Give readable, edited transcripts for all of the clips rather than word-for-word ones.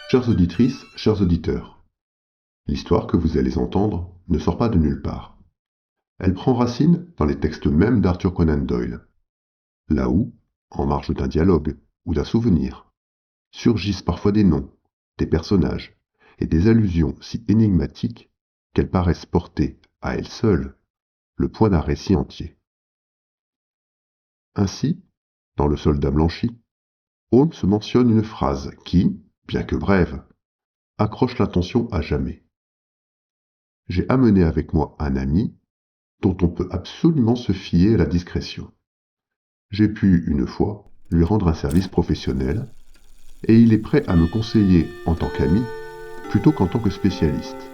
Chères auditrices, chers auditeurs, l'histoire que vous allez entendre ne sort pas de nulle part. Elle prend racine dans les textes mêmes d'Arthur Conan Doyle. Là où, en marge d'un dialogue ou d'un souvenir, surgissent parfois des noms, des personnages et des allusions si énigmatiques qu'elles paraissent porter, à elles seules, le poids d'un récit entier. Ainsi, dans Le Soldat blanchi, Holmes mentionne une phrase qui, bien que brève, accroche l'attention à jamais. J'ai amené avec moi un ami dont on peut absolument se fier à la discrétion. J'ai pu, une fois, lui rendre un service professionnel, et il est prêt à me conseiller en tant qu'ami plutôt qu'en tant que spécialiste.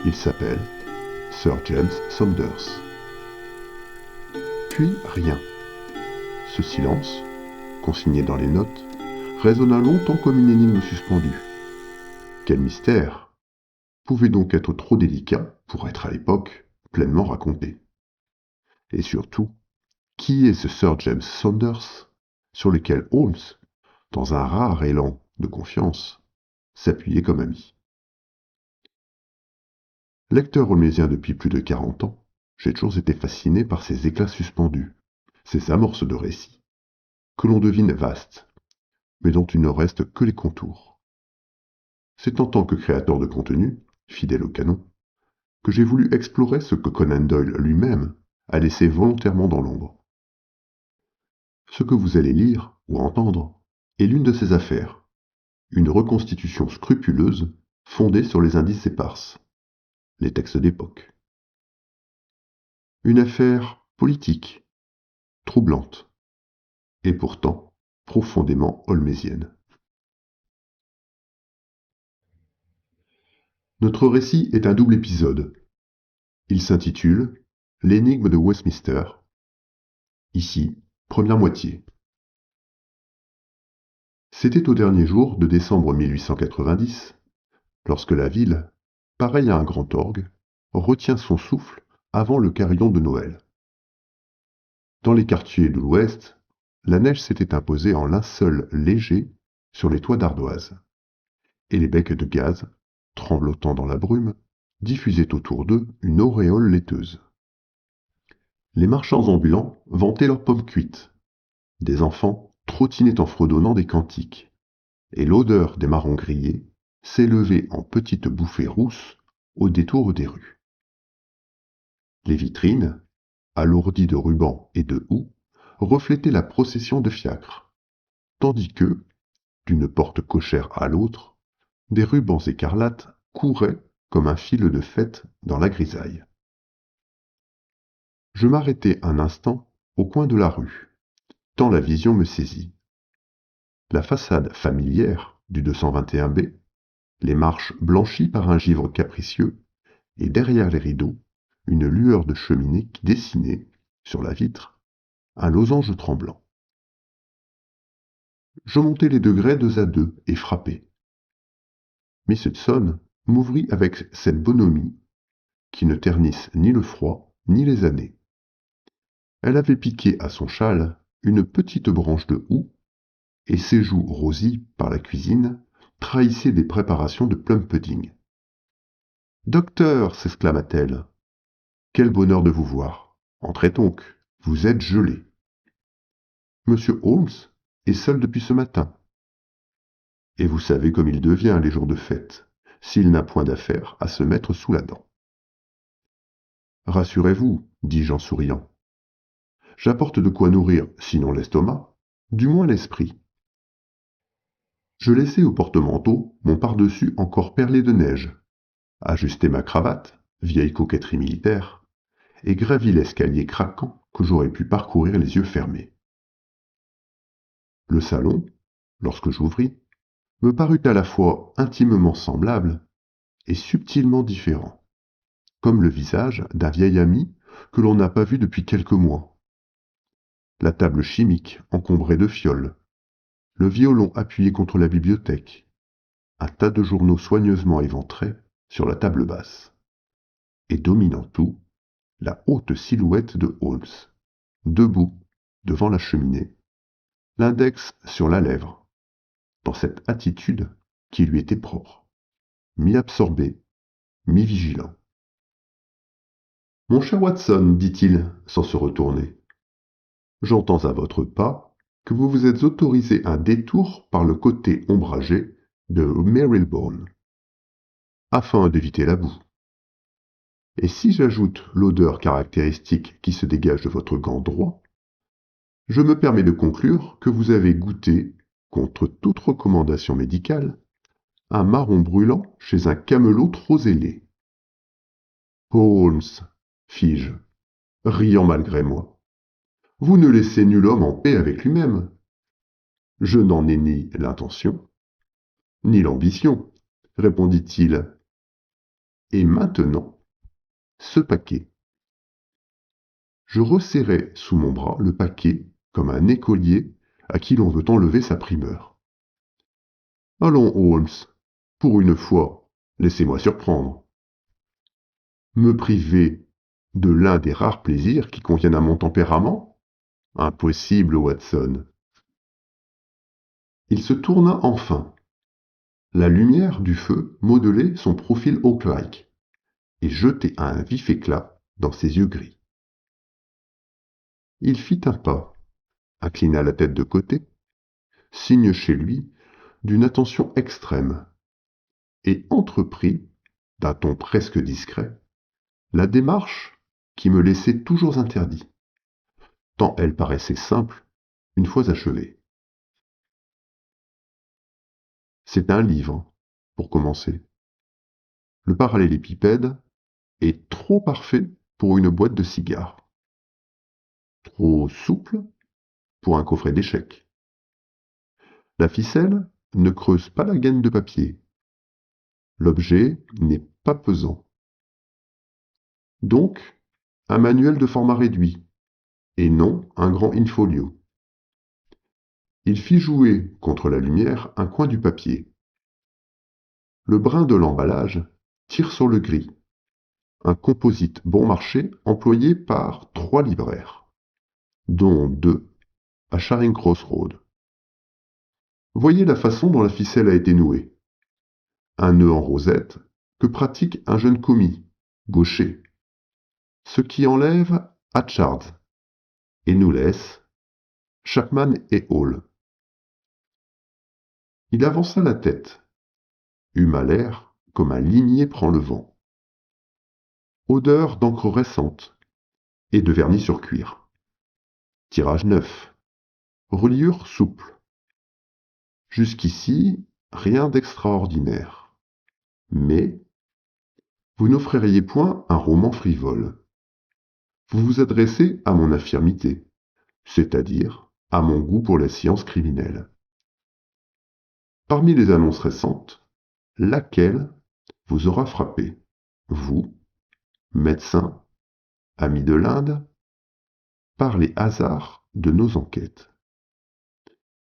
Il s'appelle Sir James Saunders. Puis rien. Ce silence, consigné dans les notes, résonna longtemps comme une énigme suspendue. Quel mystère pouvait donc être trop délicat pour être à l'époque pleinement raconté? Et surtout, qui est ce Sir James Saunders sur lequel Holmes, dans un rare élan de confiance, s'appuyait comme ami? Lecteur holmésien depuis plus de 40 ans, j'ai toujours été fasciné par ces éclats suspendus, ces amorces de récits, que l'on devine vastes, mais dont il ne reste que les contours. C'est en tant que créateur de contenu, fidèle au canon, que j'ai voulu explorer ce que Conan Doyle lui-même a laissé volontairement dans l'ombre. Ce que vous allez lire ou entendre est l'une de ces affaires, une reconstitution scrupuleuse fondée sur les indices épars, les textes d'époque. Une affaire politique, troublante, et pourtant profondément holmésienne. Notre récit est un double épisode. Il s'intitule L'énigme de Westminster. Ici, première moitié. C'était au dernier jour de décembre 1890, lorsque la ville, pareille à un grand orgue, retient son souffle avant le carillon de Noël. Dans les quartiers de l'Ouest, la neige s'était imposée en linceul léger sur les toits d'ardoise, et les becs de gaz, tremblotant dans la brume, diffusaient autour d'eux une auréole laiteuse. Les marchands ambulants vantaient leurs pommes cuites, des enfants trottinaient en fredonnant des cantiques, et l'odeur des marrons grillés s'élevait en petites bouffées rousses au détour des rues. Les vitrines, alourdies de rubans et de houx, reflétaient la procession de fiacres, tandis que, d'une porte cochère à l'autre, des rubans écarlates couraient comme un fil de fête dans la grisaille. Je m'arrêtai un instant au coin de la rue, tant la vision me saisit. La façade familière du 221B, les marches blanchies par un givre capricieux, et derrière les rideaux, une lueur de cheminée qui dessinait, sur la vitre, un losange tremblant. Je montai les degrés deux à deux et frappai. Miss Hudson m'ouvrit avec cette bonhomie qui ne ternissent ni le froid ni les années. Elle avait piqué à son châle une petite branche de houx, et ses joues rosies par la cuisine trahissaient des préparations de plum-pudding. Docteur, s'exclama-t-elle, quel bonheur de vous voir. Entrez donc, vous êtes gelé. Monsieur Holmes est seul depuis ce matin. Et vous savez comme il devient les jours de fête, s'il n'a point d'affaires à se mettre sous la dent. Rassurez-vous, dis-je en souriant. J'apporte de quoi nourrir, sinon l'estomac, du moins l'esprit. Je laissai au porte-manteau mon pardessus encore perlé de neige, ajustai ma cravate, vieille coquetterie militaire, et gravis l'escalier craquant que j'aurais pu parcourir les yeux fermés. Le salon, lorsque j'ouvris, me parut à la fois intimement semblable et subtilement différent, comme le visage d'un vieil ami que l'on n'a pas vu depuis quelques mois. La table chimique encombrée de fioles, le violon appuyé contre la bibliothèque, un tas de journaux soigneusement éventrés sur la table basse, et dominant tout, la haute silhouette de Holmes, debout devant la cheminée, l'index sur la lèvre, dans cette attitude qui lui était propre, mi-absorbé, mi-vigilant. « Mon cher Watson, dit-il, sans se retourner, j'entends à votre pas que vous vous êtes autorisé un détour par le côté ombragé de Marylebone, afin d'éviter la boue. Et si j'ajoute l'odeur caractéristique qui se dégage de votre gant droit, je me permets de conclure que vous avez goûté, contre toute recommandation médicale, un marron brûlant chez un camelot trop zélé. Holmes, fis-je, riant malgré moi, vous ne laissez nul homme en paix avec lui-même. Je n'en ai ni l'intention, ni l'ambition, répondit-il. Et maintenant, ce paquet. Je resserrai sous mon bras le paquet comme un écolier à qui l'on veut enlever sa primeur. Allons, Holmes, pour une fois, laissez-moi surprendre. Me priver de l'un des rares plaisirs qui conviennent à mon tempérament? Impossible, Watson. Il se tourna enfin. La lumière du feu modelait son profil hawk-like et jetait un vif éclat dans ses yeux gris. Il fit un pas, inclina la tête de côté, signe chez lui d'une attention extrême, et entreprit, d'un ton presque discret, la démarche qui me laissait toujours interdit, tant elle paraissait simple une fois achevée. C'est un livre, pour commencer. Le parallélépipède est trop parfait pour une boîte de cigares, trop souple pour un coffret d'échecs. La ficelle ne creuse pas la gaine de papier. L'objet n'est pas pesant. Donc, un manuel de format réduit, et non un grand in-folio. Il fit jouer contre la lumière un coin du papier. Le brin de l'emballage tire sur le gris, un composite bon marché employé par 3 libraires, dont 2 à Charing Cross Road. Voyez la façon dont la ficelle a été nouée. Un nœud en rosette que pratique un jeune commis, gaucher, ce qui enlève Hatchard et nous laisse Chapman et Hall. Il avança la tête, huma l'air comme un limier prend le vent. Odeur d'encre récente et de vernis sur cuir. Tirage neuf. Reliure souple. Jusqu'ici, rien d'extraordinaire. Mais vous n'offririez point un roman frivole. Vous vous adressez à mon infirmité, c'est-à-dire à mon goût pour les sciences criminelles. Parmi les annonces récentes, laquelle vous aura frappé, vous, médecin, ami de l'Inde, par les hasards de nos enquêtes?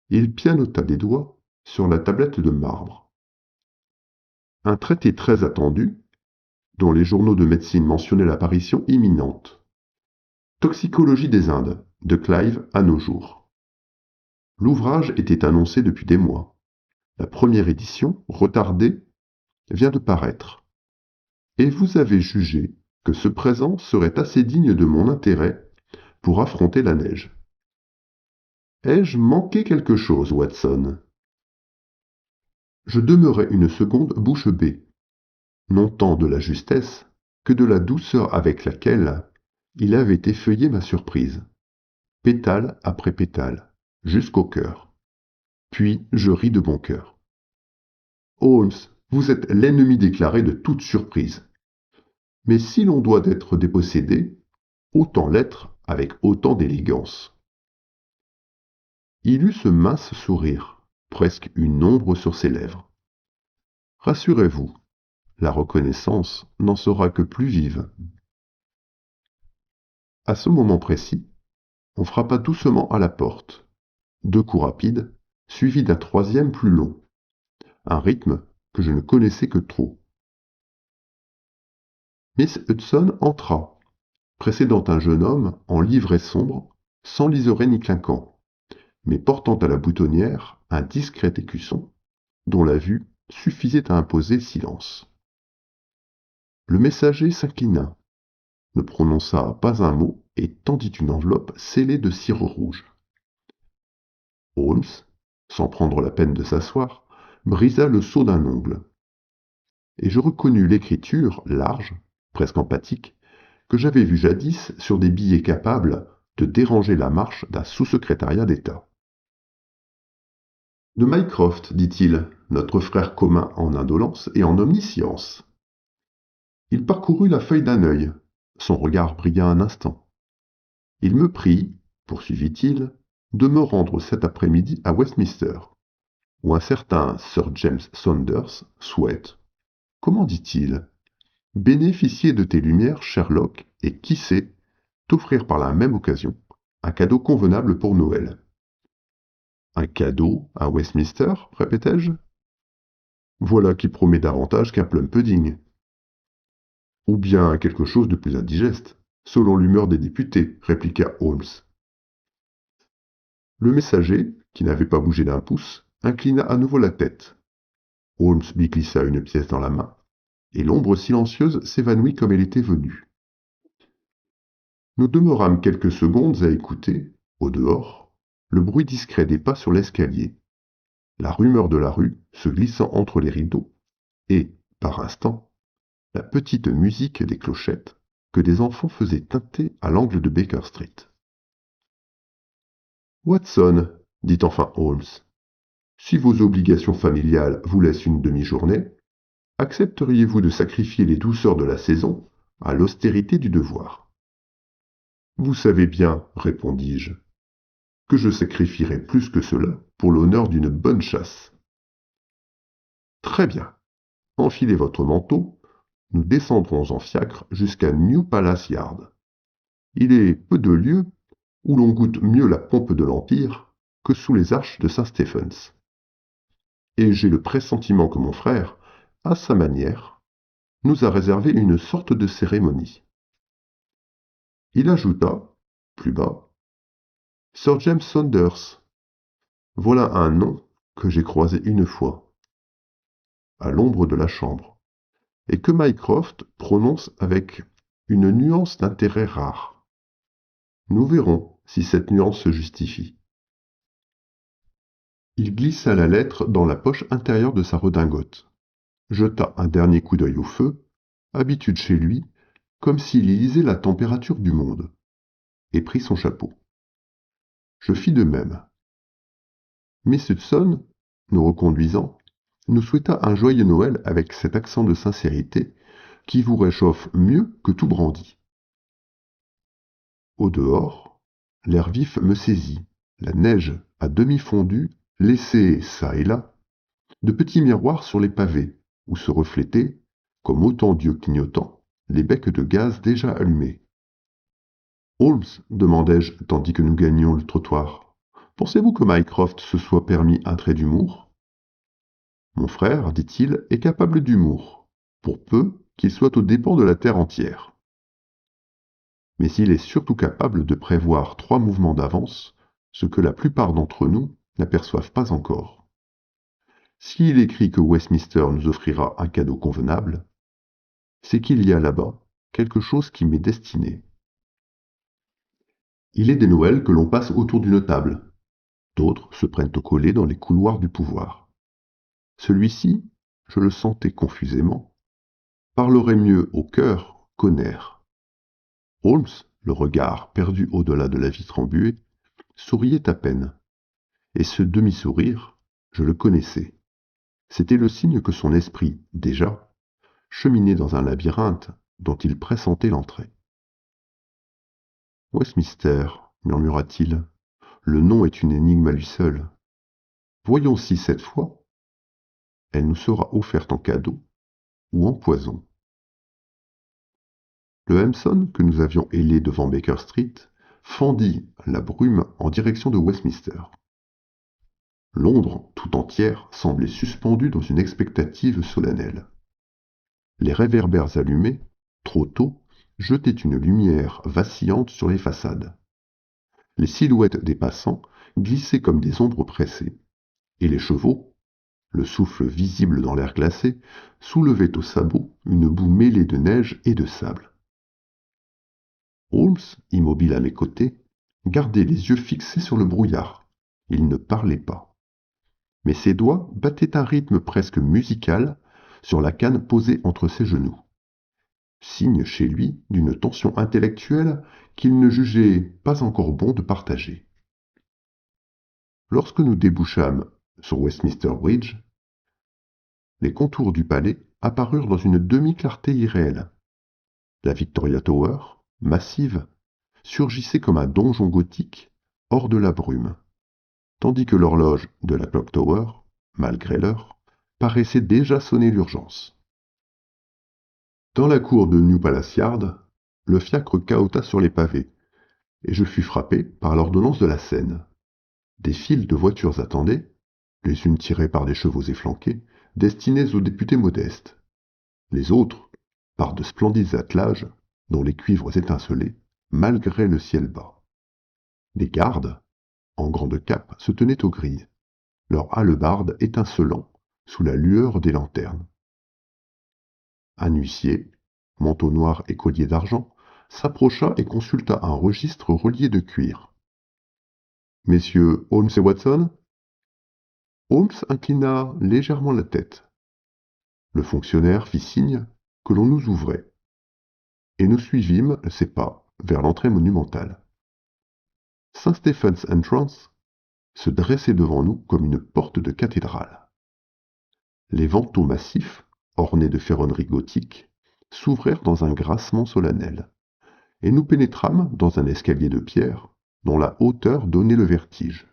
Il pianota des doigts sur la tablette de marbre. Un traité très attendu, dont les journaux de médecine mentionnaient l'apparition imminente. Toxicologie des Indes, de Clive à nos jours. L'ouvrage était annoncé depuis des mois. La première édition, retardée, vient de paraître. Et vous avez jugé que ce présent serait assez digne de mon intérêt pour affronter la neige. Ai-je manqué quelque chose, Watson? Je demeurai une seconde bouche bée, non tant de la justesse que de la douceur avec laquelle il avait effeuillé ma surprise, pétale après pétale, jusqu'au cœur. Puis je ris de bon cœur. Holmes, vous êtes l'ennemi déclaré de toute surprise. Mais si l'on doit être dépossédé, autant l'être avec autant d'élégance. Il eut ce mince sourire, presque une ombre sur ses lèvres. Rassurez-vous, la reconnaissance n'en sera que plus vive. À ce moment précis, on frappa doucement à la porte. 2 coups rapides, suivis d'un troisième plus long. Un rythme que je ne connaissais que trop. Miss Hudson entra, précédant un jeune homme en livrée sombre, sans liseré ni clinquant, mais portant à la boutonnière un discret écusson, dont la vue suffisait à imposer silence. Le messager s'inclina, ne prononça pas un mot et tendit une enveloppe scellée de cire rouge. Holmes, sans prendre la peine de s'asseoir, brisa le sceau d'un ongle. Et je reconnus l'écriture large, presque emphatique, que j'avais vue jadis sur des billets capables de déranger la marche d'un sous-secrétariat d'État. De Mycroft, dit-il, notre frère commun en indolence et en omniscience. Il parcourut la feuille d'un œil. Son regard brilla un instant. Il me prie, poursuivit-il, de me rendre cet après-midi à Westminster, où un certain Sir James Saunders souhaite, comment dit-il, bénéficier de tes lumières, Sherlock, et qui sait, t'offrir par la même occasion un cadeau convenable pour Noël. Un cadeau à Westminster, répétai-je. Voilà qui promet davantage qu'un plum pudding. Ou bien quelque chose de plus indigeste, selon l'humeur des députés, répliqua Holmes. Le messager, qui n'avait pas bougé d'un pouce, inclina à nouveau la tête. Holmes lui glissa une pièce dans la main, et l'ombre silencieuse s'évanouit comme elle était venue. Nous demeurâmes quelques secondes à écouter, au dehors, le bruit discret des pas sur l'escalier, la rumeur de la rue se glissant entre les rideaux, et, par instants, la petite musique des clochettes que des enfants faisaient tinter à l'angle de Baker Street. Watson, dit enfin Holmes, si vos obligations familiales vous laissent une demi-journée, accepteriez-vous de sacrifier les douceurs de la saison à l'austérité du devoir? Vous savez bien, répondis-je, que je sacrifierai plus que cela pour l'honneur d'une bonne chasse. Très bien. Enfilez votre manteau, nous descendrons en fiacre jusqu'à New Palace Yard. Il est peu de lieux où l'on goûte mieux la pompe de l'Empire que sous les arches de Saint-Stephens. Et j'ai le pressentiment que mon frère, à sa manière, nous a réservé une sorte de cérémonie. Il ajouta, plus bas, Sir James Saunders. Voilà un nom que j'ai croisé une fois, à l'ombre de la chambre, et que Mycroft prononce avec une nuance d'intérêt rare. Nous verrons si cette nuance se justifie. Il glissa la lettre dans la poche intérieure de sa redingote, jeta un dernier coup d'œil au feu, habitude chez lui, comme s'il y lisait la température du monde, et prit son chapeau. Je fis de même. Miss Hudson, nous reconduisant, nous souhaita un joyeux Noël avec cet accent de sincérité qui vous réchauffe mieux que tout brandy. Au dehors, l'air vif me saisit, la neige à demi fondue laissait, çà et là, de petits miroirs sur les pavés, où se reflétaient, comme autant d'yeux clignotants, les becs de gaz déjà allumés. Holmes, demandai-je tandis que nous gagnions le trottoir, pensez-vous que Mycroft se soit permis un trait d'humour? Mon frère, dit-il, est capable d'humour, pour peu qu'il soit aux dépens de la terre entière. Mais il est surtout capable de prévoir 3 mouvements d'avance, ce que la plupart d'entre nous n'aperçoivent pas encore. S'il écrit que Westminster nous offrira un cadeau convenable, c'est qu'il y a là-bas quelque chose qui m'est destiné. Il est des Noëls que l'on passe autour d'une table. D'autres se prennent au collet dans les couloirs du pouvoir. Celui-ci, je le sentais confusément, parlerait mieux au cœur qu'au nerf. Holmes, le regard perdu au-delà de la vitre embuée, souriait à peine. Et ce demi-sourire, je le connaissais. C'était le signe que son esprit, déjà, cheminait dans un labyrinthe dont il pressentait l'entrée. Westminster, murmura-t-il, le nom est une énigme à lui seul. Voyons si cette fois, elle nous sera offerte en cadeau ou en poison. Le Hampson que nous avions hélé devant Baker Street fendit la brume en direction de Westminster. Londres tout entière semblait suspendue dans une expectative solennelle. Les réverbères allumés, trop tôt, jetaient une lumière vacillante sur les façades. Les silhouettes des passants glissaient comme des ombres pressées, et les chevaux, Le souffle visible dans l'air glacé soulevait aux sabots une boue mêlée de neige et de sable. Holmes, immobile à mes côtés, gardait les yeux fixés sur le brouillard. Il ne parlait pas. Mais ses doigts battaient un rythme presque musical sur la canne posée entre ses genoux. Signe chez lui d'une tension intellectuelle qu'il ne jugeait pas encore bon de partager. Lorsque nous débouchâmes sur Westminster Bridge, les contours du palais apparurent dans une demi-clarté irréelle. La Victoria Tower, massive, surgissait comme un donjon gothique hors de la brume, tandis que l'horloge de la Clock Tower, malgré l'heure, paraissait déjà sonner l'urgence. Dans la cour de New Palace Yard, le fiacre cahota sur les pavés, et je fus frappé par l'ordonnance de la scène. Des files de voitures attendaient, les unes tirées par des chevaux efflanqués, destinées aux députés modestes, les autres par de splendides attelages dont les cuivres étincelaient, malgré le ciel bas. Les gardes, en grande cape, se tenaient aux grilles, leurs hallebardes étincelant sous la lueur des lanternes. Un huissier, manteau noir et collier d'argent, s'approcha et consulta un registre relié de cuir. Messieurs Holmes et Watson? Holmes inclina légèrement la tête. Le fonctionnaire fit signe que l'on nous ouvrait, et nous suivîmes ses pas vers l'entrée monumentale. St. Stephen's Entrance se dressait devant nous comme une porte de cathédrale. Les vantaux massifs, ornés de ferronneries gothiques, s'ouvrirent dans un grincement solennel, et nous pénétrâmes dans un escalier de pierre dont la hauteur donnait le vertige.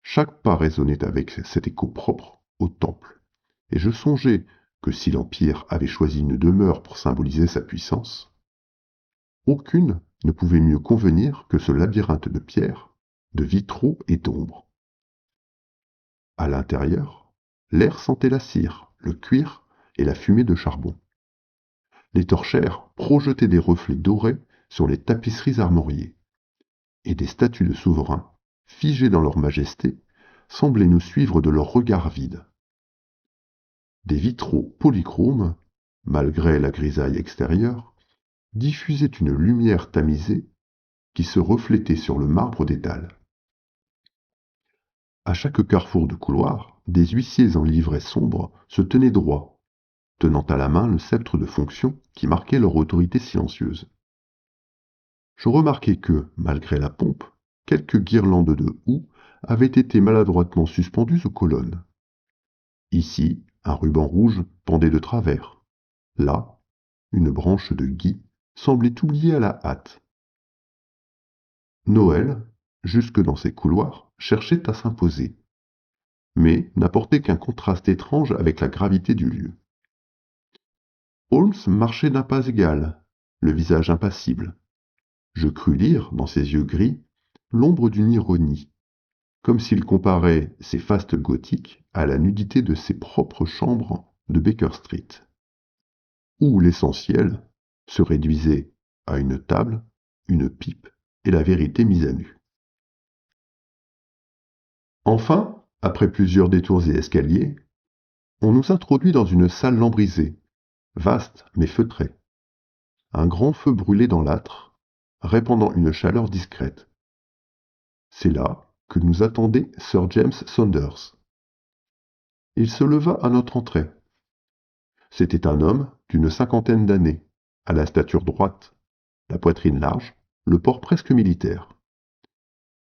Chaque pas résonnait avec cet écho propre au temple, et je songeais que si l'Empire avait choisi une demeure pour symboliser sa puissance, aucune ne pouvait mieux convenir que ce labyrinthe de pierre, de vitraux et d'ombres. À l'intérieur, l'air sentait la cire, le cuir et la fumée de charbon. Les torchères projetaient des reflets dorés sur les tapisseries armoriées, et des statues de souverains, figées dans leur majesté, semblaient nous suivre de leur regard vide. Des vitraux polychromes, malgré la grisaille extérieure, diffusaient une lumière tamisée qui se reflétait sur le marbre des dalles. À chaque carrefour de couloir, des huissiers en livrée sombre se tenaient droit, tenant à la main le sceptre de fonction qui marquait leur autorité silencieuse. Je remarquai que, malgré la pompe, quelques guirlandes de houx avaient été maladroitement suspendues aux colonnes. Ici, un ruban rouge pendait de travers. Là, une branche de gui semblait oubliée à la hâte. Noël, jusque dans ses couloirs, cherchait à s'imposer, mais n'apportait qu'un contraste étrange avec la gravité du lieu. Holmes marchait d'un pas égal, le visage impassible. Je crus lire, dans ses yeux gris, l'ombre d'une ironie, comme s'il comparait ses fastes gothiques à la nudité de ses propres chambres de Baker Street, où l'essentiel se réduisait à une table, une pipe et la vérité mise à nu. Enfin, après plusieurs détours et escaliers, on nous introduit dans une salle lambrisée, vaste mais feutrée. Un grand feu brûlait dans l'âtre, répandant une chaleur discrète. C'est là que nous attendait Sir James Saunders. Il se leva à notre entrée. C'était un homme d'une cinquantaine d'années, à la stature droite, la poitrine large, le port presque militaire.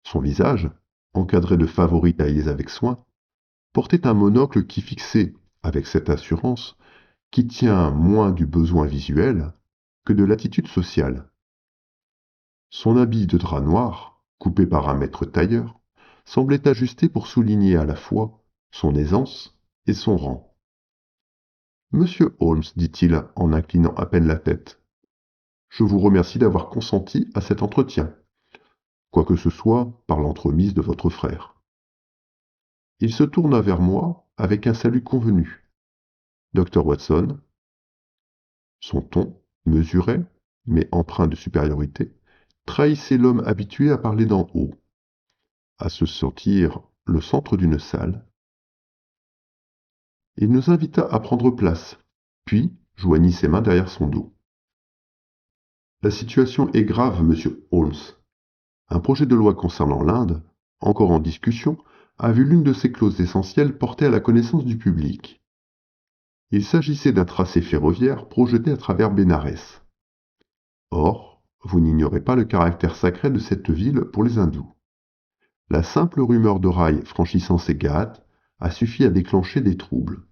Son visage, encadré de favoris taillés avec soin, portait un monocle qui fixait, avec cette assurance, qui tient moins du besoin visuel que de l'attitude sociale. Son habit de drap noir, coupé par un maître tailleur, semblait ajusté pour souligner à la fois son aisance et son rang. Monsieur Holmes, dit-il en inclinant à peine la tête, je vous remercie d'avoir consenti à cet entretien, quoique ce soit par l'entremise de votre frère. Il se tourna vers moi avec un salut convenu. Dr. Watson, son ton, mesuré, mais empreint de supériorité, trahissait l'homme habitué à parler d'en haut, à se sentir le centre d'une salle, Il nous invita à prendre place, puis joignit ses mains derrière son dos. La situation est grave, monsieur Holmes. Un projet de loi concernant l'Inde, encore en discussion, a vu l'une de ses clauses essentielles portée à la connaissance du public. Il s'agissait d'un tracé ferroviaire projeté à travers Bénarès. Or, vous n'ignorez pas le caractère sacré de cette ville pour les hindous. La simple rumeur de rails franchissant ces ghats a suffi à déclencher des troubles.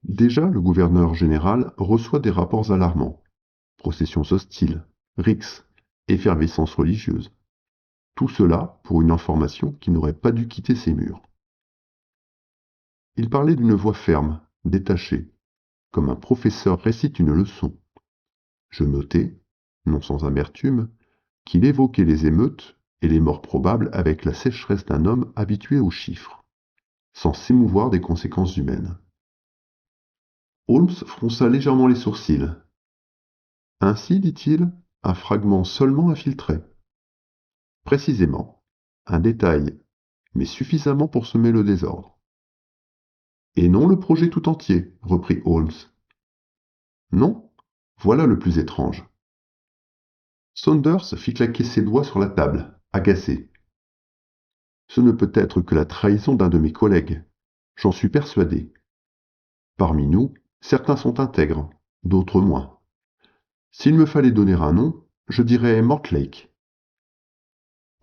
Déjà, le gouverneur général reçoit des rapports alarmants. Processions hostiles, rixes, effervescence religieuse. Tout cela pour une information qui n'aurait pas dû quitter ses murs. Il parlait d'une voix ferme, détachée, comme un professeur récite une leçon. Je notai, non sans amertume, qu'il évoquait les émeutes et les morts probables avec la sécheresse d'un homme habitué aux chiffres, sans s'émouvoir des conséquences humaines. Holmes fronça légèrement les sourcils. Ainsi, dit-il, un fragment seulement infiltré. Précisément, un détail, mais suffisamment pour semer le désordre. Et non le projet tout entier, reprit Holmes. Non, voilà le plus étrange. Saunders fit claquer ses doigts sur la table, agacé. Ce ne peut être que la trahison d'un de mes collègues. J'en suis persuadé. Parmi nous, certains sont intègres, d'autres moins. S'il me fallait donner un nom, je dirais Mortlake.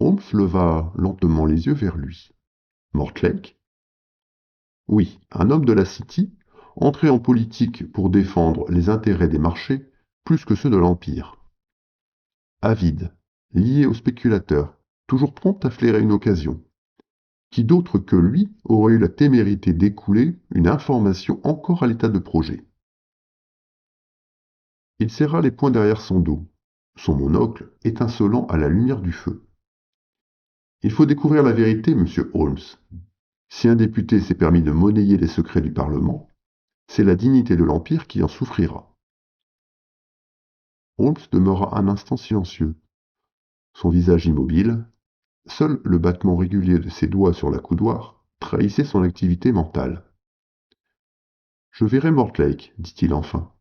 Holmes leva lentement les yeux vers lui. Mortlake? Oui, un homme de la City, entré en politique pour défendre les intérêts des marchés plus que ceux de l'Empire. Avide, lié aux spéculateurs, toujours prompt à flairer une occasion. Qui d'autre que lui aurait eu la témérité d'écouler une information encore à l'état de projet? Il serra les poings derrière son dos, son monocle étincelant à la lumière du feu. Il faut découvrir la vérité, monsieur Holmes. Si un député s'est permis de monnayer les secrets du Parlement, c'est la dignité de l'Empire qui en souffrira. Holmes demeura un instant silencieux, son visage immobile. Seul le battement régulier de ses doigts sur la coudoir trahissait son activité mentale. Je verrai Mortlake, dit-il enfin.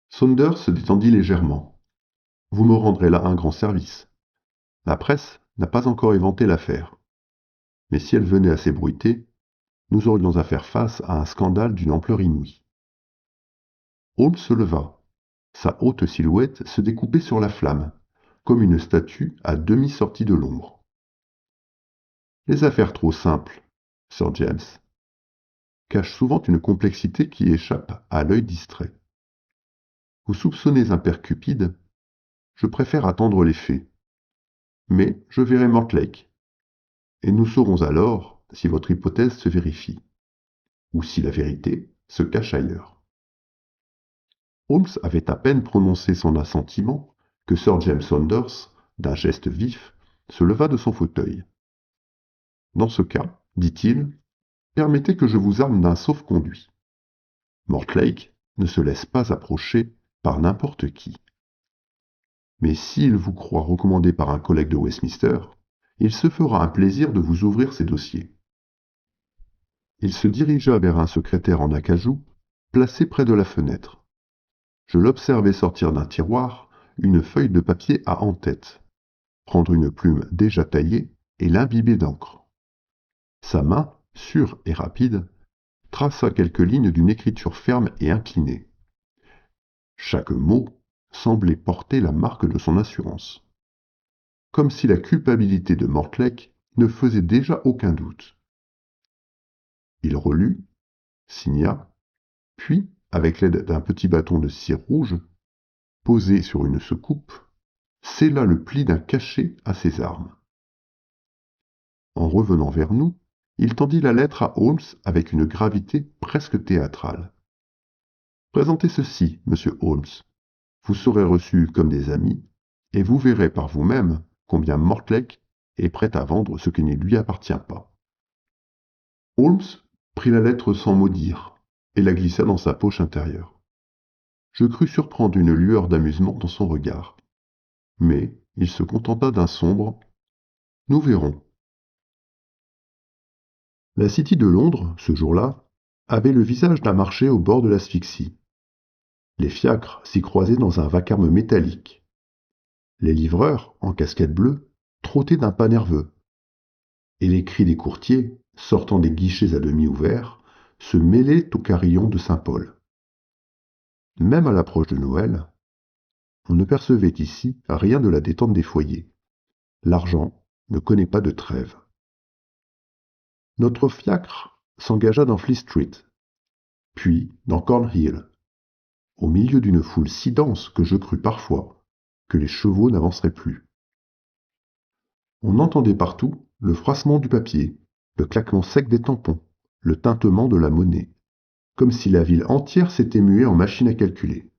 Saunders se détendit légèrement. Vous me rendrez là un grand service. La presse n'a pas encore éventé l'affaire. Mais si elle venait à s'ébruiter, nous aurions à faire face à un scandale d'une ampleur inouïe. Holmes se leva. Sa haute silhouette se découpait sur la flamme, comme une statue à demi sortie de l'ombre. Les affaires trop simples, Sir James, cachent souvent une complexité qui échappe à l'œil distrait. Vous soupçonnez un père cupide, je préfère attendre les faits. Mais je verrai Mortlake, et nous saurons alors si votre hypothèse se vérifie, ou si la vérité se cache ailleurs. Holmes avait à peine prononcé son assentiment que Sir James Saunders, d'un geste vif, se leva de son fauteuil. Dans ce cas, dit-il, permettez que je vous arme d'un sauf-conduit. Mortlake ne se laisse pas approcher par n'importe qui. Mais s'il vous croit recommandé par un collègue de Westminster, il se fera un plaisir de vous ouvrir ses dossiers. Il se dirigea vers un secrétaire en acajou, placé près de la fenêtre. Je l'observai sortir d'un tiroir une feuille de papier à en-tête, prendre une plume déjà taillée et l'imbiber d'encre. Sa main, sûre et rapide, traça quelques lignes d'une écriture ferme et inclinée. Chaque mot semblait porter la marque de son assurance, comme si la culpabilité de Mortlake ne faisait déjà aucun doute. Il relut, signa, puis, avec l'aide d'un petit bâton de cire rouge, posé sur une soucoupe, scella le pli d'un cachet à ses armes. En revenant vers nous, il tendit la lettre à Holmes avec une gravité presque théâtrale. Présentez ceci, monsieur Holmes. Vous serez reçu comme des amis, et vous verrez par vous-même combien Mortlake est prêt à vendre ce qui ne lui appartient pas. Holmes prit la lettre sans mot dire, et la glissa dans sa poche intérieure. Je crus surprendre une lueur d'amusement dans son regard. Mais il se contenta d'un sombre « Nous verrons ». La City de Londres, ce jour-là, avait le visage d'un marché au bord de l'asphyxie. Les fiacres s'y croisaient dans un vacarme métallique. Les livreurs, en casquette bleue, trottaient d'un pas nerveux, et les cris des courtiers, sortant des guichets à demi ouverts, se mêlaient aux carillons de Saint-Paul. Même à l'approche de Noël, on ne percevait ici rien de la détente des foyers. L'argent ne connaît pas de trêve. Notre fiacre s'engagea dans Fleet Street, puis dans Cornhill, au milieu d'une foule si dense que je crus parfois que les chevaux n'avanceraient plus. On entendait partout le froissement du papier, le claquement sec des tampons, le tintement de la monnaie, comme si la ville entière s'était muée en machine à calculer.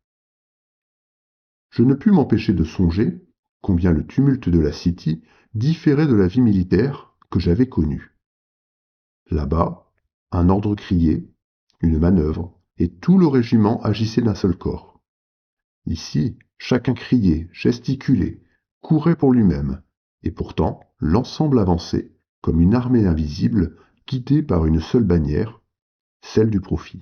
Je ne pus m'empêcher de songer combien le tumulte de la City différait de la vie militaire que j'avais connue. Là-bas, un ordre crié, une manœuvre, et tout le régiment agissait d'un seul corps. Ici, chacun criait, gesticulait, courait pour lui-même, et pourtant l'ensemble avançait comme une armée invisible guidée par une seule bannière, celle du profit.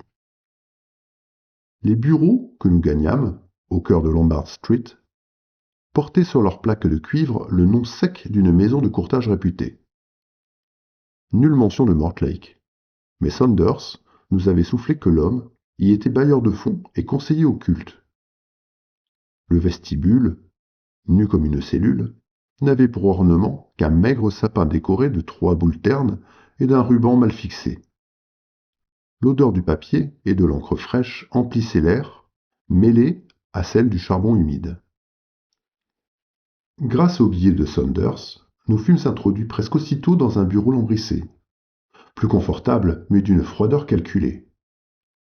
Les bureaux que nous gagnâmes, au cœur de Lombard Street, portaient sur leurs plaques de cuivre le nom sec d'une maison de courtage réputée. Nulle mention de Mortlake, mais Saunders nous avait soufflé que l'homme y était bailleur de fonds et conseiller occulte. Le vestibule, nu comme une cellule, n'avait pour ornement qu'un maigre sapin décoré de 3 boules ternes et d'un ruban mal fixé. L'odeur du papier et de l'encre fraîche emplissait l'air, mêlée à celle du charbon humide. Grâce au billet de Saunders, nous fûmes introduits presque aussitôt dans un bureau lambrissé, plus confortable mais d'une froideur calculée.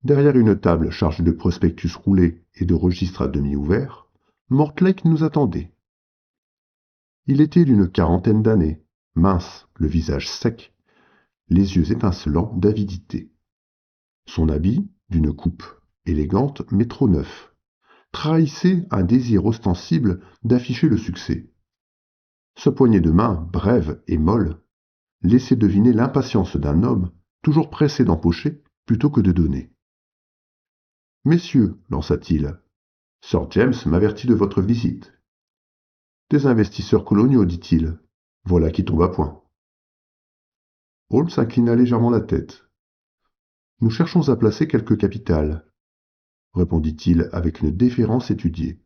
Derrière une table chargée de prospectus roulés et de registres à demi ouverts, Mortlake nous attendait. Il était d'une quarantaine d'années, mince, le visage sec, les yeux étincelants d'avidité. Son habit, d'une coupe élégante mais trop neuf, trahissait un désir ostensible d'afficher le succès. Sa poignée de main, brève et molle, laissait deviner l'impatience d'un homme toujours pressé d'empocher plutôt que de donner. Messieurs, lança-t-il, Sir James m'avertit de votre visite. Des investisseurs coloniaux, dit-il. Voilà qui tombe à point. Holmes inclina légèrement la tête. Nous cherchons à placer quelque capital, répondit-il avec une déférence étudiée.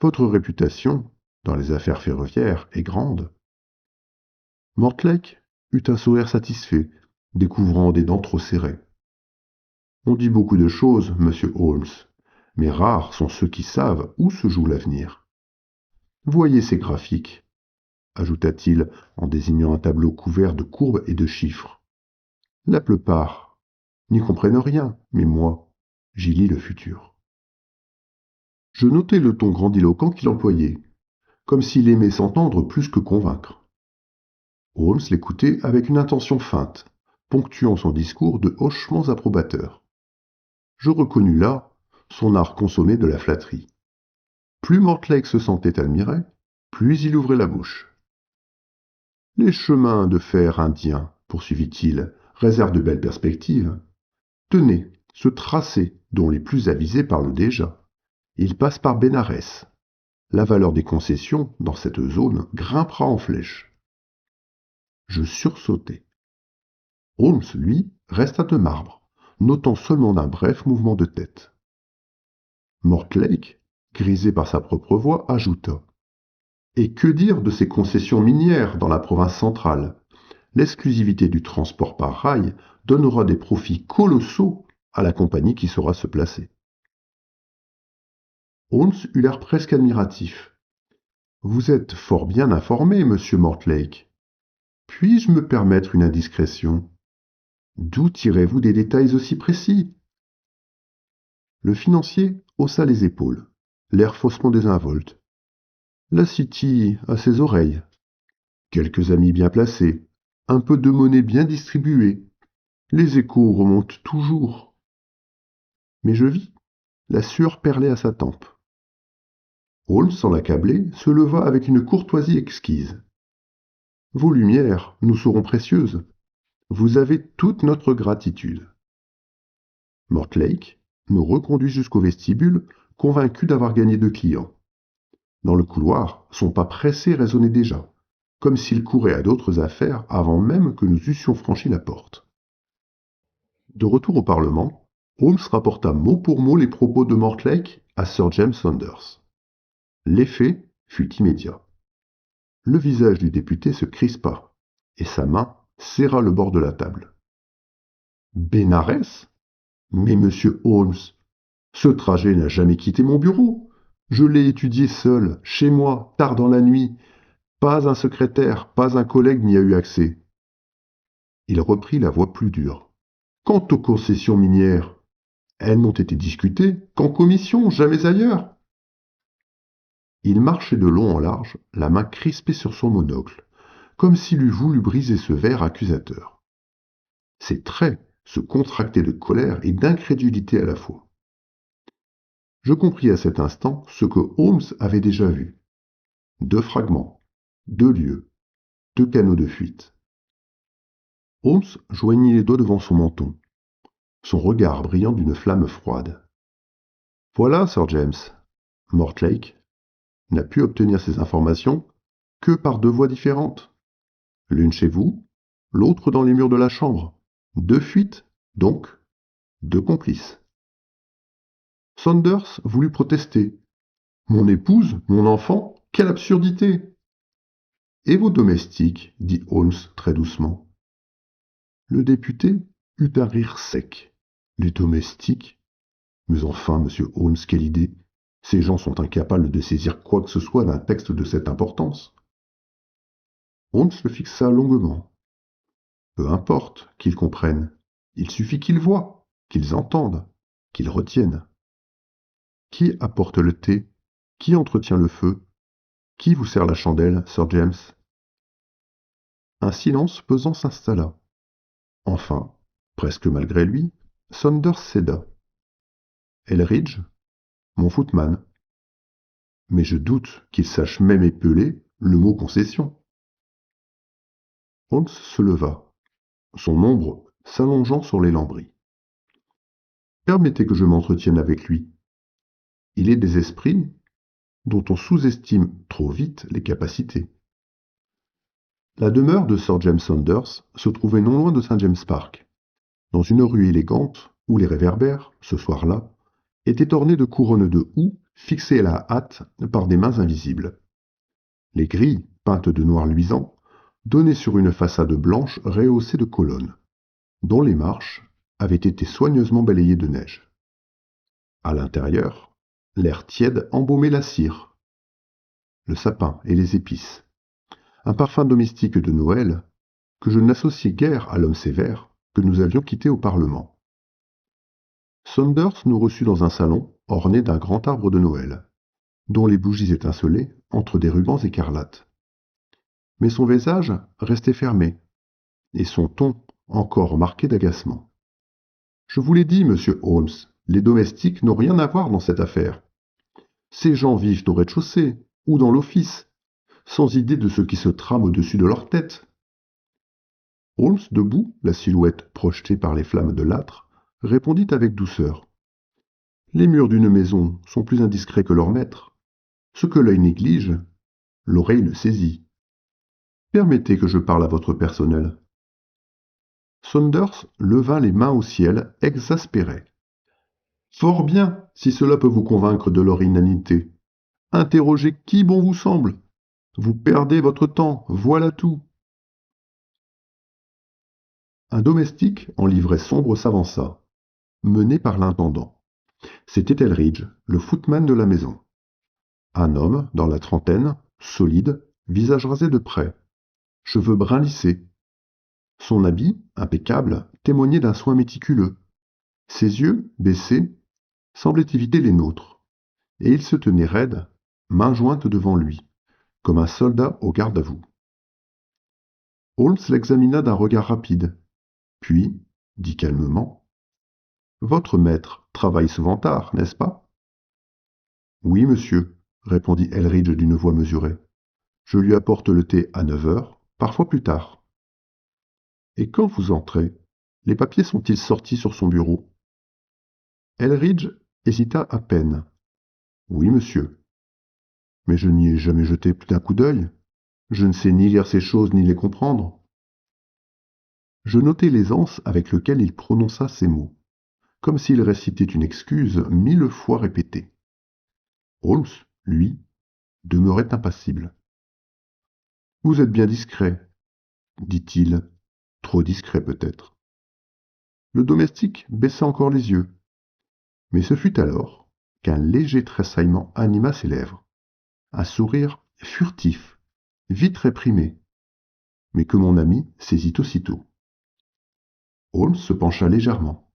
Votre réputation, dans les affaires ferroviaires, est grande. Mortlake eut un sourire satisfait, découvrant des dents trop serrées. On dit beaucoup de choses, monsieur Holmes, mais rares sont ceux qui savent où se joue l'avenir. Voyez ces graphiques, ajouta-t-il en désignant un tableau couvert de courbes et de chiffres. La plupart n'y comprennent rien, mais moi, j'y lis le futur. Je notai le ton grandiloquent qu'il employait, comme s'il aimait s'entendre plus que convaincre. Holmes l'écoutait avec une intention feinte, ponctuant son discours de hochements approbateurs. Je reconnus là son art consommé de la flatterie. Plus Mortlake se sentait admiré, plus il ouvrait la bouche. Les chemins de fer indiens, poursuivit-il, réservent de belles perspectives. Tenez, ce tracé, dont les plus avisés parlent déjà. Il passe par Bénarès. La valeur des concessions dans cette zone grimpera en flèche. Je sursautai. Holmes, lui, resta de marbre, notant seulement d'un bref mouvement de tête. Mortlake, grisé par sa propre voix, ajouta. Et que dire de ces concessions minières dans la province centrale? L'exclusivité du transport par rail donnera des profits colossaux à la compagnie qui saura se placer. Holmes eut l'air presque admiratif. Vous êtes fort bien informé, monsieur Mortlake. Puis-je me permettre une indiscrétion? D'où tirez-vous des détails aussi précis? Le financier haussa les épaules, l'air faussement désinvolte. La City a ses oreilles. Quelques amis bien placés, un peu de monnaie bien distribuée. Les échos remontent toujours. Mais je vis, la sueur perlait à sa tempe. Holmes, sans l'accabler, se leva avec une courtoisie exquise. Vos lumières nous seront précieuses. Vous avez toute notre gratitude. Mortlake nous reconduit jusqu'au vestibule, convaincu d'avoir gagné 2 clients. Dans le couloir, son pas pressé résonnait déjà, comme s'il courait à d'autres affaires avant même que nous eussions franchi la porte. De retour au Parlement, Holmes rapporta mot pour mot les propos de Mortlake à Sir James Saunders. L'effet fut immédiat. Le visage du député se crispa, et sa main serra le bord de la table. Bénarès? Mais monsieur Holmes, ce trajet n'a jamais quitté mon bureau. Je l'ai étudié seul, chez moi, tard dans la nuit. Pas un secrétaire, pas un collègue n'y a eu accès. Il reprit la voix plus dure. Quant aux concessions minières, elles n'ont été discutées qu'en commission, jamais ailleurs. Il marchait de long en large, la main crispée sur son monocle, comme s'il eût voulu briser ce verre accusateur. Ses traits se contractaient de colère et d'incrédulité à la fois. Je compris à cet instant ce que Holmes avait déjà vu. 2 fragments, 2 lieux, 2 canaux de fuite. Holmes joignit les doigts devant son menton, son regard brillant d'une flamme froide. Voilà, Sir James. Mortlake n'a pu obtenir ces informations que par 2 voies différentes. L'une chez vous, l'autre dans les murs de la chambre. 2 fuites, donc 2 complices. Saunders voulut protester. Mon épouse, mon enfant, quelle absurdité! Et vos domestiques, dit Holmes très doucement. Le député eut un rire sec. Les domestiques? Mais enfin, monsieur Holmes, quelle idée! Ces gens sont incapables de saisir quoi que ce soit d'un texte de cette importance. Holmes le fixa longuement. Peu importe qu'ils comprennent. Il suffit qu'ils voient, qu'ils entendent, qu'ils retiennent. Qui apporte le thé? Qui entretient le feu? Qui vous sert la chandelle, Sir James? Un silence pesant s'installa. Enfin, presque malgré lui, Saunders céda. Elridge, mon footman. Mais je doute qu'il sache même épeler le mot concession. Holmes se leva, son ombre s'allongeant sur les lambris. Permettez que je m'entretienne avec lui. Il est des esprits dont on sous-estime trop vite les capacités. La demeure de Sir James Saunders se trouvait non loin de St. James Park, dans une rue élégante où les réverbères, ce soir-là, étaient ornés de couronnes de houx fixées à la hâte par des mains invisibles. Les grilles, peintes de noir luisant, donnaient sur une façade blanche rehaussée de colonnes, dont les marches avaient été soigneusement balayées de neige. À l'intérieur, l'air tiède embaumait la cire, le sapin et les épices, un parfum domestique de Noël que je n'associais guère à l'homme sévère que nous avions quitté au Parlement. Saunders nous reçut dans un salon orné d'un grand arbre de Noël, dont les bougies étincelaient entre des rubans écarlates. Mais son visage restait fermé, et son ton encore marqué d'agacement. Je vous l'ai dit, monsieur Holmes, les domestiques n'ont rien à voir dans cette affaire. Ces gens vivent au rez-de-chaussée ou dans l'office, sans idée de ce qui se trame au-dessus de leur tête. Holmes, debout, la silhouette projetée par les flammes de l'âtre, répondit avec douceur. Les murs d'une maison sont plus indiscrets que leurs maîtres. Ce que l'œil néglige, l'oreille le saisit. Permettez que je parle à votre personnel. Saunders leva les mains au ciel, exaspéré. Fort bien, si cela peut vous convaincre de leur inanité. Interrogez qui bon vous semble. Vous perdez votre temps, voilà tout. Un domestique en livret sombre s'avança, mené par l'intendant. C'était Elridge, le footman de la maison. Un homme, dans la trentaine, solide, visage rasé de près, cheveux bruns lissés. Son habit, impeccable, témoignait d'un soin méticuleux. Ses yeux, baissés, semblaient éviter les nôtres, et il se tenait raide, main jointe devant lui, comme un soldat au garde-à-vous. Holmes l'examina d'un regard rapide, puis dit calmement, « Votre maître travaille souvent tard, n'est-ce pas ?» « Oui, monsieur, » répondit Elridge d'une voix mesurée. « Je lui apporte le thé à 9 heures, parfois plus tard. » Et quand vous entrez, les papiers sont-ils sortis sur son bureau? Elridge hésita à peine. Oui, monsieur. Mais je n'y ai jamais jeté plus d'un coup d'œil. Je ne sais ni lire ces choses ni les comprendre. Je notai l'aisance avec lequel il prononça ces mots, comme s'il récitait une excuse 1000 fois répétée. Holmes, lui, demeurait impassible. Vous êtes bien discret, dit-il, trop discret peut-être. Le domestique baissa encore les yeux, mais ce fut alors qu'un léger tressaillement anima ses lèvres, un sourire furtif, vite réprimé, mais que mon ami saisit aussitôt. Holmes se pencha légèrement.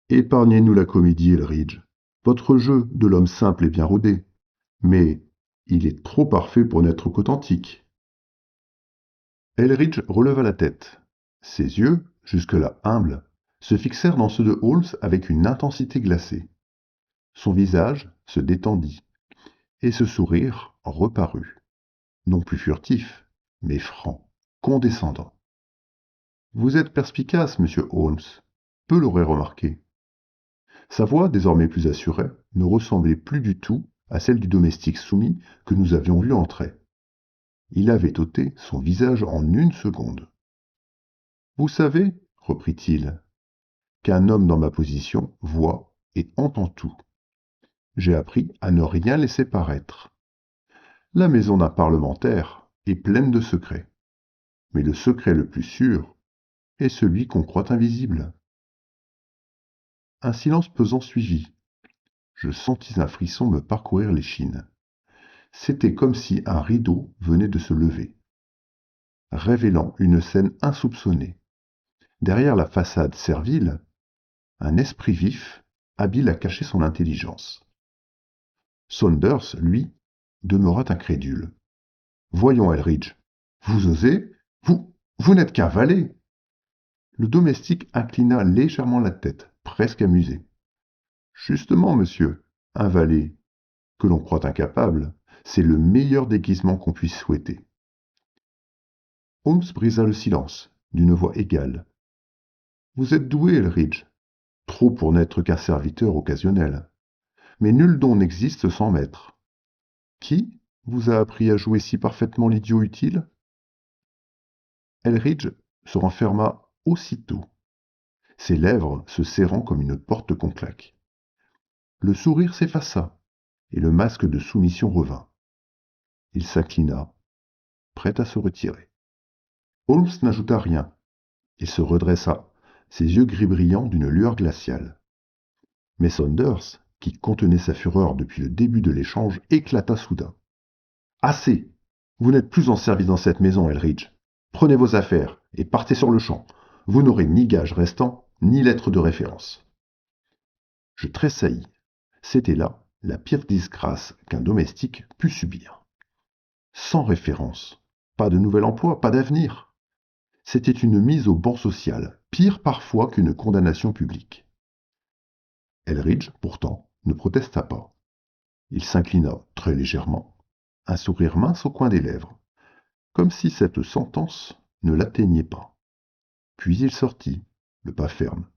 Épargnez-nous la comédie, Elridge. Votre jeu de l'homme simple est bien rodé, mais il est trop parfait pour n'être qu'authentique. Elridge releva la tête. Ses yeux, jusque-là humbles, se fixèrent dans ceux de Holmes avec une intensité glacée. Son visage se détendit, et ce sourire reparut, non plus furtif, mais franc, condescendant. Vous êtes perspicace, monsieur Holmes. Peu l'auraient remarqué. Sa voix, désormais plus assurée, ne ressemblait plus du tout à celle du domestique soumis que nous avions vu entrer. Il avait ôté son visage en une seconde. Vous savez, reprit-il, qu'un homme dans ma position voit et entend tout. J'ai appris à ne rien laisser paraître. La maison d'un parlementaire est pleine de secrets, mais le secret le plus sûr est celui qu'on croit invisible. Un silence pesant suivit. Je sentis un frisson me parcourir l'échine. C'était comme si un rideau venait de se lever, révélant une scène insoupçonnée. Derrière la façade servile, un esprit vif, habile à cacher son intelligence. Saunders, lui, demeura incrédule. Voyons, Elridge, vous osez? Vous n'êtes qu'un valet. Le domestique inclina légèrement la tête, presque amusé. Justement, monsieur, un valet, que l'on croit incapable, c'est le meilleur déguisement qu'on puisse souhaiter. Holmes brisa le silence, d'une voix égale. Vous êtes doué, Elridge, trop pour n'être qu'un serviteur occasionnel. Mais nul don n'existe sans maître. Qui vous a appris à jouer si parfaitement l'idiot utile? Elridge se renferma aussitôt, ses lèvres se serrant comme une porte qu'on claque. Le sourire s'effaça, et le masque de soumission revint. Il s'inclina, prêt à se retirer. Holmes n'ajouta rien. Il se redressa, ses yeux gris brillants d'une lueur glaciale. Mais Saunders, qui contenait sa fureur depuis le début de l'échange, éclata soudain. Assez! Vous n'êtes plus en service dans cette maison, Elridge. Prenez vos affaires et partez sur le champ. Vous n'aurez ni gage restant, ni lettre de référence. Je tressaillis. C'était là la pire disgrâce qu'un domestique pût subir. Sans référence, pas de nouvel emploi, pas d'avenir. C'était une mise au banc social, pire parfois qu'une condamnation publique. Elridge, pourtant, ne protesta pas. Il s'inclina très légèrement, un sourire mince au coin des lèvres, comme si cette sentence ne l'atteignait pas. Puis il sortit, le pas ferme,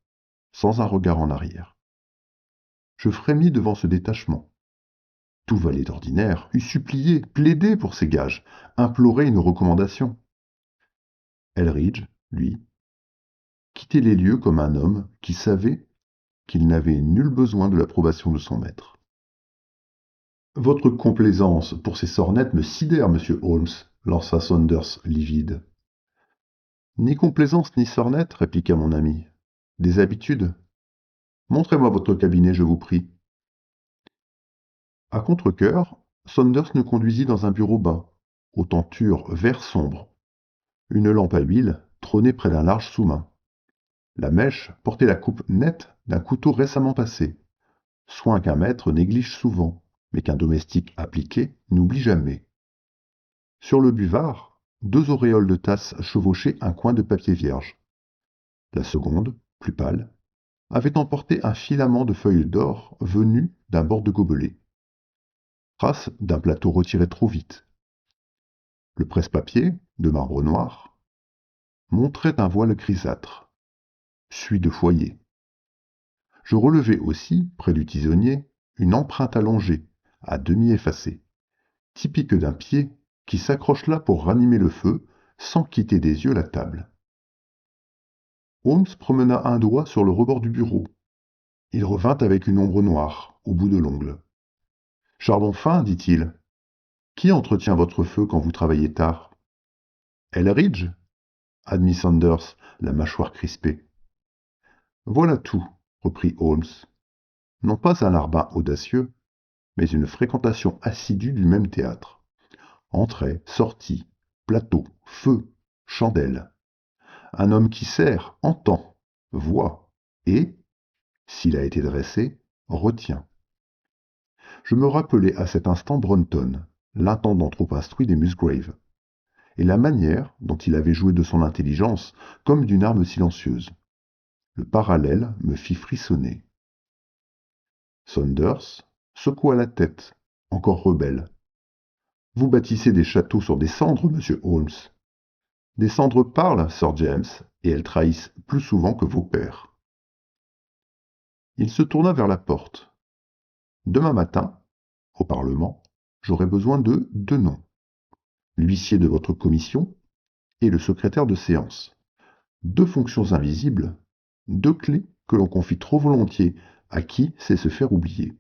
sans un regard en arrière. Je frémis devant ce détachement. Tout valet d'ordinaire eût supplié, plaidé pour ses gages, imploré une recommandation. Elridge, lui, quittait les lieux comme un homme qui savait qu'il n'avait nul besoin de l'approbation de son maître. Votre complaisance pour ces sornettes me sidère, monsieur Holmes, lança Saunders livide. Ni complaisance ni sornette, répliqua mon ami. Des habitudes. Montrez-moi votre cabinet, je vous prie. À contre-cœur, Saunders nous conduisit dans un bureau bas, aux tentures vert sombre. Une lampe à huile trônait près d'un large sous-main. La mèche portait la coupe nette d'un couteau récemment passé, soin qu'un maître néglige souvent, mais qu'un domestique appliqué n'oublie jamais. Sur le buvard, 2 auréoles de tasse chevauchaient un coin de papier vierge. La seconde, plus pâle, avait emporté un filament de feuilles d'or venu d'un bord de gobelet. Trace d'un plateau retiré trop vite. Le presse-papier, de marbre noir, montrait un voile grisâtre, suie de foyer. Je relevai aussi, près du tisonnier, une empreinte allongée, à demi effacée, typique d'un pied qui s'accroche là pour ranimer le feu sans quitter des yeux la table. Holmes promena un doigt sur le rebord du bureau. Il revint avec une ombre noire au bout de l'ongle. Charbon fin, dit-il. Qui entretient votre feu quand vous travaillez tard? Elridge, admit Saunders, la mâchoire crispée. Voilà tout, reprit Holmes. Non pas un larbin audacieux, mais une fréquentation assidue du même théâtre. Entrée, sortie, plateau, feu, chandelle. Un homme qui sert, entend, voit, et, s'il a été dressé, retient. Je me rappelai à cet instant Brunton, l'intendant trop instruit des Musgrave, et la manière dont il avait joué de son intelligence comme d'une arme silencieuse. Le parallèle me fit frissonner. Saunders secoua la tête, encore rebelle. Vous bâtissez des châteaux sur des cendres, monsieur Holmes. Des cendres parlent, Sir James, et elles trahissent plus souvent que vos pères. Il se tourna vers la porte. Demain matin, au Parlement, j'aurai besoin de 2 noms. L'huissier de votre commission et le secrétaire de séance. 2 fonctions invisibles, 2 clés que l'on confie trop volontiers à qui sait se faire oublier.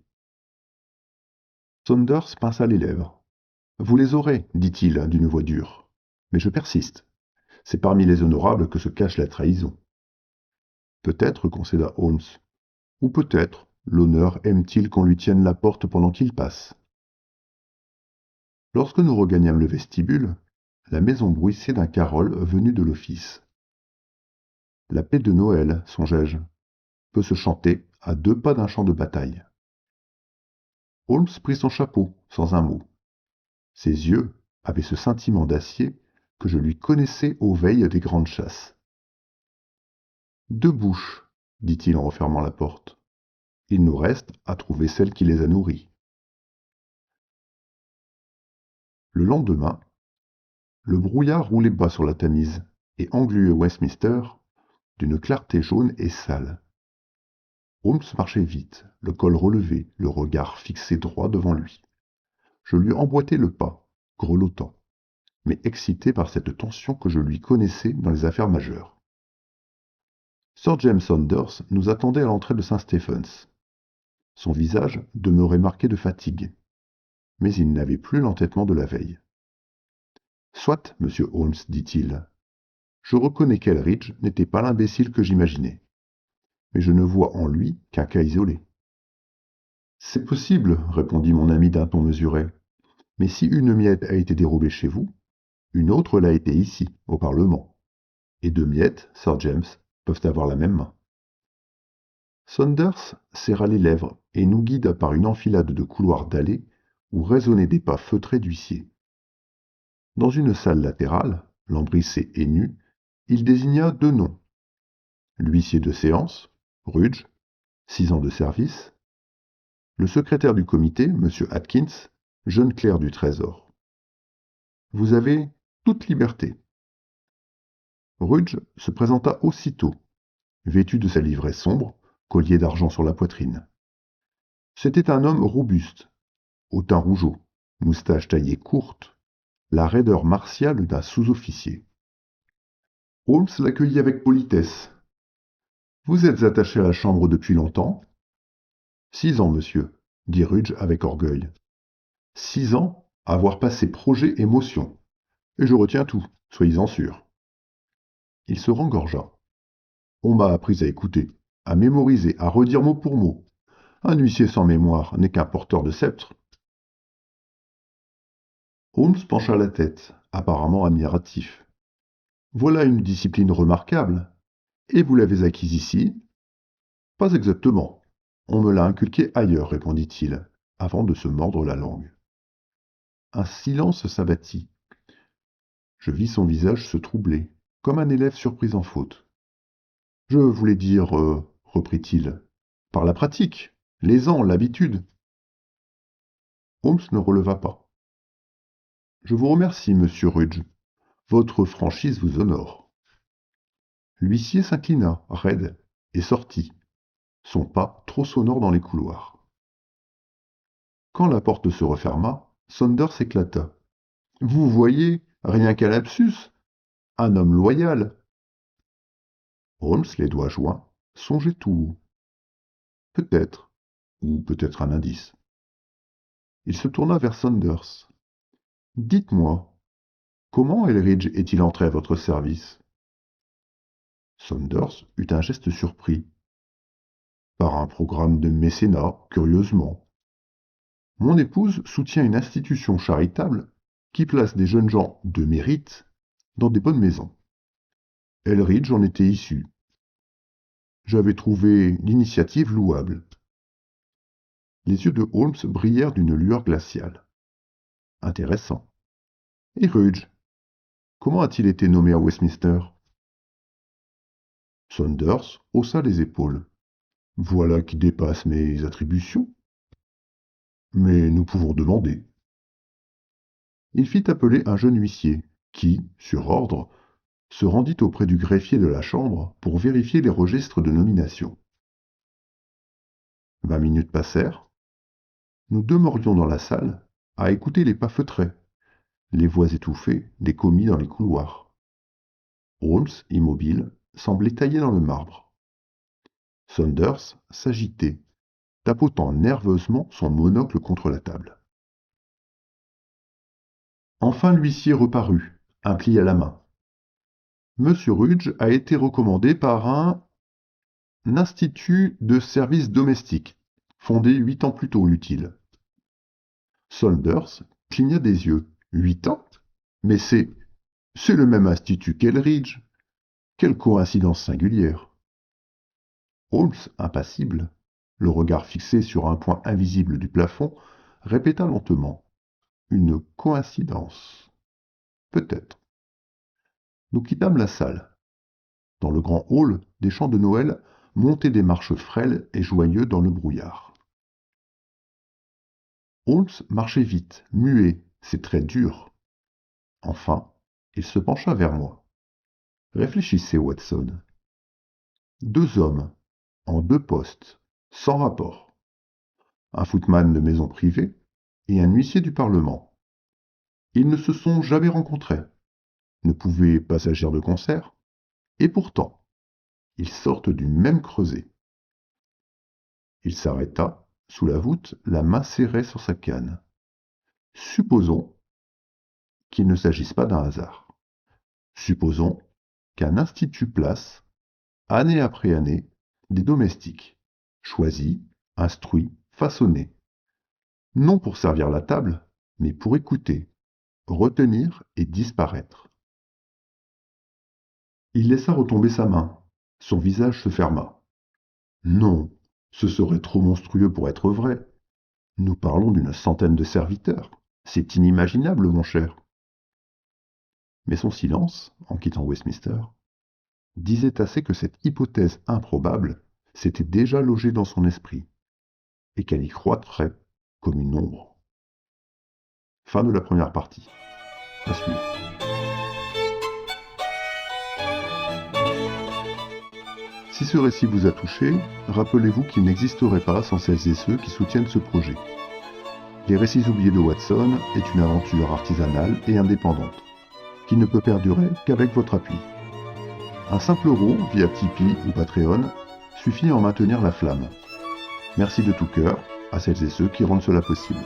Saunders pinça les lèvres. Vous les aurez, dit-il d'une voix dure. Mais je persiste. C'est parmi les honorables que se cache la trahison. Peut-être, concéda Holmes. Ou peut-être, l'honneur aime-t-il qu'on lui tienne la porte pendant qu'il passe. Lorsque nous regagnâmes le vestibule, la maison bruissait d'un carole venu de l'office. La paix de Noël, songeai-je, peut se chanter à 2 pas d'un champ de bataille. Holmes prit son chapeau, sans un mot. Ses yeux avaient ce scintillement d'acier que je lui connaissais aux veilles des grandes chasses. 2 bouches, dit-il en refermant la porte. Il nous reste à trouver celle qui les a nourries. Le lendemain, le brouillard roulait bas sur la Tamise et engluait Westminster d'une clarté jaune et sale. Holmes marchait vite, le col relevé, le regard fixé droit devant lui. Je lui emboîtai le pas, grelottant, mais excité par cette tension que je lui connaissais dans les affaires majeures. Sir James Saunders nous attendait à l'entrée de Saint-Stephens. Son visage demeurait marqué de fatigue, mais il n'avait plus l'entêtement de la veille. Soit, monsieur Holmes, dit-il. Je reconnais qu'Elridge n'était pas l'imbécile que j'imaginais, mais je ne vois en lui qu'un cas isolé. C'est possible, répondit mon ami d'un ton mesuré, mais si une miette a été dérobée chez vous, une autre l'a été ici, au Parlement. Et 2 miettes, Sir James, peuvent avoir la même main. Saunders serra les lèvres et nous guida par une enfilade de couloirs dallés où résonnaient des pas feutrés d'huissiers. Dans une salle latérale, lambrissée et nue, il désigna 2 noms. L'huissier de séance, Rudge, 6 ans de service. Le secrétaire du comité, M. Atkins, jeune clerc du Trésor. Vous avez toute liberté. Rudge se présenta aussitôt, vêtu de sa livrée sombre, collier d'argent sur la poitrine. C'était un homme robuste, au teint rougeau, moustache taillée courte, la raideur martiale d'un sous-officier. Holmes l'accueillit avec politesse. Vous êtes attaché à la chambre depuis longtemps? 6 ans, monsieur, dit Rudge avec orgueil. 6 ans à avoir passé projet et motion. Et je retiens tout, soyez-en sûr. Il se rengorgea. On m'a appris à écouter, à mémoriser, à redire mot pour mot. Un huissier sans mémoire n'est qu'un porteur de sceptre. Holmes pencha la tête, apparemment admiratif. Voilà une discipline remarquable. Et vous l'avez acquise ici? Pas exactement. On me l'a inculqué ailleurs, répondit-il, avant de se mordre la langue. Un silence s'abattit. Je vis son visage se troubler, comme un élève surpris en faute. Je voulais dire, reprit-il, par la pratique, les ans, l'habitude. Holmes ne releva pas. Je vous remercie, monsieur Rudge. Votre franchise vous honore. L'huissier s'inclina, raide, et sortit, son pas trop sonore dans les couloirs. Quand la porte se referma, Saunders éclata. « Vous voyez, rien qu'un lapsus. Un homme loyal. » Holmes, les doigts joints, songeait tout haut. Peut-être, ou peut-être un indice. Il se tourna vers Saunders. « Dites-moi, comment Elridge est-il entré à votre service ?» Saunders eut un geste surpris. « Par un programme de mécénat, curieusement. Mon épouse soutient une institution charitable qui place des jeunes gens de mérite dans des bonnes maisons. Elridge en était issu. J'avais trouvé l'initiative louable. » Les yeux de Holmes brillèrent d'une lueur glaciale. « Intéressant. Et Rudge, comment a-t-il été nommé à Westminster ?» Saunders haussa les épaules. « Voilà qui dépasse mes attributions. Mais nous pouvons demander. » Il fit appeler un jeune huissier, qui, sur ordre, se rendit auprès du greffier de la Chambre pour vérifier les registres de nomination. 20 minutes passèrent. Nous demeurions dans la salle, à écouter les pas feutrés, les voix étouffées des commis dans les couloirs. Holmes, immobile, semblait taillé dans le marbre. Saunders s'agitait, tapotant nerveusement son monocle contre la table. Enfin l'huissier reparut, un pli à la main. « Monsieur Rudge a été recommandé par un institut de services domestiques, fondé 8 ans plus tôt, lut-il. » Saunders cligna des yeux. « 8 ans ? Mais c'est le même institut qu'Elridge. Quelle coïncidence singulière !» Holmes, impassible, le regard fixé sur un point invisible du plafond, répéta lentement. « Une coïncidence. Peut-être. » Nous quittâmes la salle. Dans le grand hall, des chants de Noël montaient des marches frêles et joyeux dans le brouillard. Holmes marchait vite, muet, ses traits durs. Enfin, il se pencha vers moi. « Réfléchissez, Watson. 2 hommes, en 2 postes, sans rapport. Un footman de maison privée et un huissier du Parlement. Ils ne se sont jamais rencontrés, ne pouvaient pas s'agir de concert, et pourtant, ils sortent du même creuset. » Il s'arrêta, sous la voûte, la main serrée sur sa canne. « Supposons qu'il ne s'agisse pas d'un hasard. Supposons qu'un institut place, année après année, des domestiques, choisis, instruits, façonnés, non pour servir la table, mais pour écouter, retenir et disparaître. » Il laissa retomber sa main. Son visage se ferma. « Non, ce serait trop monstrueux pour être vrai. Nous parlons d'une centaine de serviteurs. C'est inimaginable, mon cher. » Mais son silence, en quittant Westminster, disait assez que cette hypothèse improbable s'était déjà logée dans son esprit, et qu'elle y croîtrait comme une ombre. Fin de la première partie. À suivre. Si ce récit vous a touché, rappelez-vous qu'il n'existerait pas sans celles et ceux qui soutiennent ce projet. Les Récits oubliés de Watson est une aventure artisanale et indépendante, qui ne peut perdurer qu'avec votre appui. Un simple euro via Tipeee ou Patreon suffit à en maintenir la flamme. Merci de tout cœur à celles et ceux qui rendent cela possible.